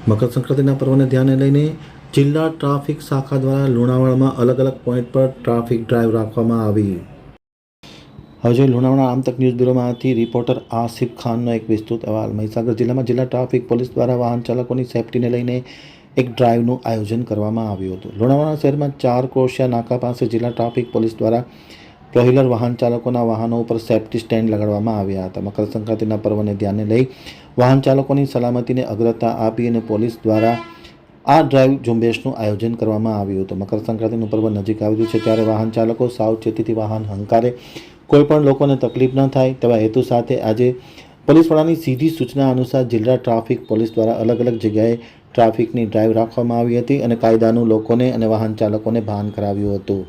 મકર સંક્રાંતિના પર્વને ધ્યાને લઈને જિલ્લા ટ્રાફિક શાખા દ્વારા લુણાવાડામાં અલગ અલગ પોઈન્ટ પર ટ્રાફિક ડ્રાઈવ રાખવામાં આવી. હવે લુણાવાડા આમતક ન્યૂઝ બ્યુરોમાંથી રિપોર્ટર આસિફ ખાનનો એક વિસ્તૃત અહેવાલ. મહીસાગર જિલ્લામાં જિલ્લા ટ્રાફિક પોલીસ દ્વારા વાહન ચાલકોની સેફટીને લઈને એક ડ્રાઈવનું આયોજન કરવામાં આવ્યું હતું. લુણાવાડા શહેરમાં 4 કોશિયા નાકા પાસે જિલ્લા ટ્રાફિક પોલીસ દ્વારા ટુ-વ્હીલર વાહન ચાલકોના વાહનો ઉપર સેફટી સ્ટેન્ડ લગાડવામાં આવ્યા હતા. મકર સંક્રાંતિના પર્વને ધ્યાને લઈ વાહન ચાલકોની સલામતીને અગ્રતા આપી અને પોલીસ દ્વારા આ ડ્રાઈવ ઝુંબેશનું આયોજન કરવામાં આવ્યું હતું. મકર સંક્રાંતિનું પર્વ નજીક આવી રહ્યું છે ત્યારે વાહન ચાલકો સાવચેતીથી વાહન હંકારે, કોઈ પણ લોકોને તકલીફ ન થાય તેવા હેતુ સાથે આજે પોલીસ વડાની સીધી સૂચના અનુસાર જિલ્લા ટ્રાફિક પોલીસ દ્વારા અલગ અલગ જગ્યાએ ટ્રાફિકની ડ્રાઈવ રાખવામાં આવી હતી અને કાયદાનું લોકોને અને વાહન ચાલકોને ભાન કરાવ્યું હતું.